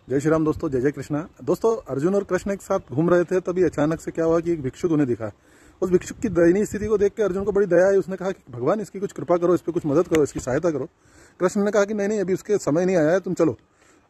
जय श्री राम दोस्तों, जय जय कृष्णा। दोस्तों, अर्जुन और कृष्ण एक साथ घूम रहे थे, तभी अचानक से क्या हुआ कि एक भिक्षुक उन्हें दिखा। उस भिक्षुक की दयनीय स्थिति को देख के अर्जुन को बड़ी दया आई। उसने कहा कि भगवान, इसकी कुछ कृपा करो, इस पर कुछ मदद करो, इसकी सहायता करो। कृष्ण ने कहा कि नहीं नहीं, अभी उसके समय नहीं आया है, तुम चलो।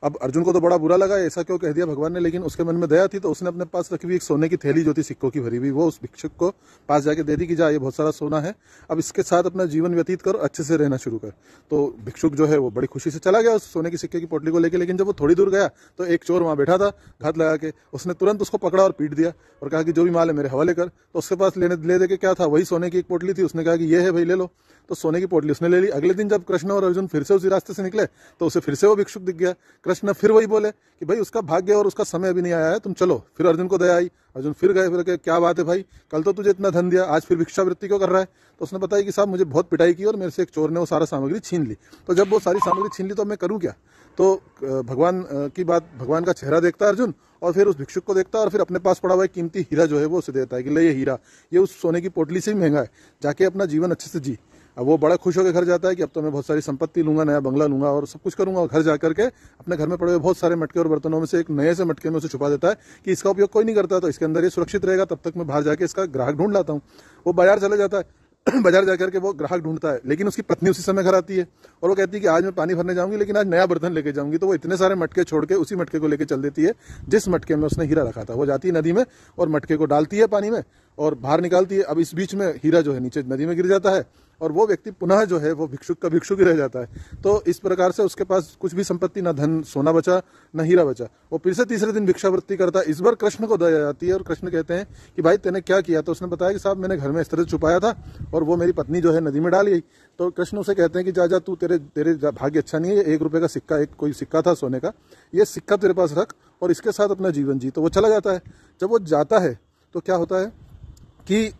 अब अर्जुन को तो बड़ा बुरा लगा, ऐसा क्यों कह दिया भगवान ने, लेकिन उसके मन में दया थी, तो उसने अपने पास रखी हुई एक सोने की थैली जो थी सिक्कों की भरी हुई, वो उस भिक्षुक को पास जाके दे दी कि जा, ये बहुत सारा सोना है, अब इसके साथ अपना जीवन व्यतीत कर, अच्छे से रहना शुरू कर। तो भिक्षुक जो है वो बड़ी खुशी से चला गया उस सोने की सिक्के की पोटली को लेके। लेकिन जब वो थोड़ी दूर गया तो एक चोर वहां बैठा था घात लगा के। उसने तुरंत उसको पकड़ा और पीट दिया और कहा कि जो भी माल है मेरे हवाले कर। तो उसके पास ले दे के क्या था, वही सोने की एक पोटली थी। उसने कहा कि ये है भाई, ले लो। तो सोने की पोटली उसने ले ली। अगले दिन जब कृष्ण और अर्जुन फिर से उसी रास्ते से निकले तो उसे फिर से वो भिक्षुक दिख गया। कृष्ण फिर वही बोले कि भाई उसका भाग्य और उसका समय अभी नहीं आया है, तुम चलो। फिर अर्जुन को दया आई, अर्जुन फिर गए, फिर कहे क्या बात है भाई, कल तो तुझे इतना धन दिया, आज फिर भिक्षावृत्ति क्यों कर रहा है। तो उसने बताया कि साहब मुझे बहुत पिटाई की और मेरे से एक चोर ने वो सारा सामग्री छीन ली। तो जब वो सारी सामग्री छीन ली तो मैं करूँ क्या। तो भगवान की बात, भगवान का चेहरा देखता है अर्जुन और फिर उस भिक्षुक को देखता है और फिर अपने पास पड़ा हुआ एक कीमती हीरा जो है वो उसे देता है कि ले ये हीरा, ये उस सोने की पोटली से ही महंगा है, जाके अपना जीवन अच्छे से जी। अब वो बड़ा खुश होकर घर जाता है कि अब तो मैं बहुत सारी संपत्ति लूंगा, नया बंगला लूंगा और सब कुछ करूंगा। और घर जाकर के अपने घर में पड़े हुए बहुत सारे मटके और बर्तनों में से एक नए से मटके में उसे छुपा देता है कि इसका उपयोग कोई नहीं करता, तो इसके अंदर ये सुरक्षित रहेगा, तब तक मैं बाहर जाके इसका ग्राहक ढूंढ लाता हूँ। वो बाजार चले जाता है बाजार जाकर के वो ग्राहक ढूंढता है, लेकिन उसकी पत्नी उसी समय घर आती है और वो कहती है कि आज मैं पानी भरने जाऊंगी, लेकिन आज नया बर्तन लेके जाऊंगी। तो वो इतने सारे मटके छोड़ के उसी मटके को लेके चल देती है जिस मटके में उसने हीरा रखा था। वो जाती है नदी में और मटके को डालती है पानी में और बाहर निकालती है। अब इस बीच में हीरा जो है नीचे नदी में गिर जाता है और वो व्यक्ति पुनः जो है वो भिक्षुक का भिक्षुक ही रह जाता है। तो इस प्रकार से उसके पास कुछ भी संपत्ति, ना धन सोना बचा, ना हीरा बचा। वो फिर से तीसरे दिन भिक्षावृत्ति करता है। इस बार कृष्ण को दया आती है और कृष्ण कहते हैं कि भाई तेने क्या किया। तो उसने बताया कि साहब मैंने घर में इस तरह से छुपाया था और वो मेरी पत्नी जो है नदी में डाल गई। तो कृष्ण उसे कहते हैं कि जा तू, तेरे भाग्य अच्छा नहीं है, 1 रुपए का सिक्का, एक कोई सिक्का था सोने का, ये सिक्का तेरे पास रख और इसके साथ अपना जीवन जी। तो वो चला जाता है। जब वो जाता है तो क्या होता है कि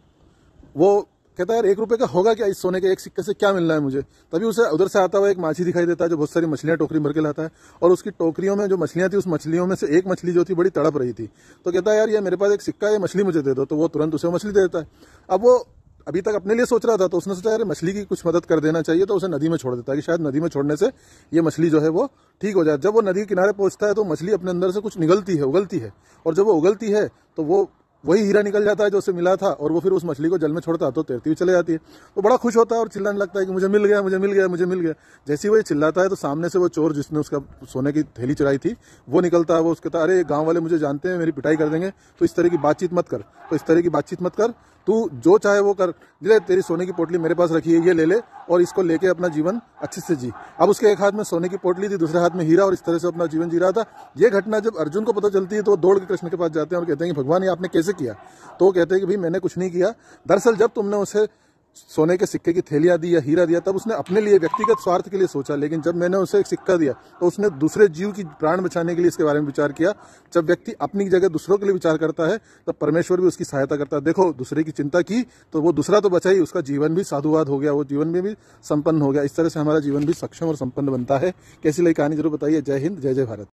वो कहता है यार 1 रुपए का होगा क्या, इस सोने के एक सिक्के से क्या मिलना है मुझे। तभी उसे उधर से आता हुआ एक माझी दिखाई देता है जो बहुत सारी मछलियां टोकरी भर के लाता है और उसकी टोकरियों में जो मछलियां थी, उस मछलियों में से एक मछली जो थी बड़ी तड़प रही थी। तो कहता है यार ये मेरे पास एक सिक्का है, ये मछली मुझे दे दो। तो वो तुरंत उसे मछली दे देता है। अब वो अभी तक अपने लिए सोच रहा था, तो उसने सोचा यार मछली की कुछ मदद कर देना चाहिए, तो उसे नदी में छोड़ देता है कि शायद नदी में छोड़ने से ये मछली जो है वो ठीक हो जाए। जब वो नदी के किनारे पहुंचता है तो मछली अपने अंदर से कुछ निगलती है, उगलती है, और जब वो उगलती है तो वो वही हीरा निकल जाता है जो उसे मिला था और वो फिर उस मछली को जल में छोड़ता है तो तैरती हुई चले जाती है। वो बड़ा खुश होता है और चिल्लाने लगता है कि मुझे मिल गया, मुझे मिल गया, मुझे मिल गया। जैसे ही वो चिल्लाता है तो सामने से वो चोर जिसने उसका सोने की थैली चुराई थी वो निकलता है। वो उसके कहता है अरे गांव वाले मुझे जानते हैं, मेरी पिटाई कर देंगे, तो इस तरह की बातचीत मत कर, तो इस तरह की बातचीत मत कर, तू जो चाहे वो कर, ले तेरी सोने की पोटली मेरे पास रखी है, ये ले ले और इसको लेके अपना जीवन अच्छे से जी। अब उसके एक हाथ में सोने की पोटली थी, दूसरे हाथ में हीरा, और इस तरह से अपना जीवन जी रहा था। ये घटना जब अर्जुन को पता चलती है तो वो दौड़ के कृष्ण के पास जाते हैं और कहते हैं कि भगवान ये आपने कैसे किया। तो वो कहते हैं कि भाई मैंने कुछ नहीं किया, दरअसल जब तुमने उसे सोने के सिक्के की थैलियां दी या हीरा दिया तब उसने अपने लिए व्यक्तिगत स्वार्थ के लिए सोचा, लेकिन जब मैंने उसे एक सिक्का दिया तो उसने दूसरे जीव की प्राण बचाने के लिए इसके बारे में विचार किया। जब व्यक्ति अपनी जगह दूसरों के लिए विचार करता है तब परमेश्वर भी उसकी सहायता करता है। देखो, दूसरे की चिंता की तो वो दूसरा तो बचा ही, उसका जीवन भी साधुवाद हो गया, वो जीवन में भी संपन्न हो गया। इस तरह से हमारा जीवन भी सक्षम और संपन्न बनता है। कैसी लगी कहानी जरूर बताइए। जय हिंद, जय जय भारत।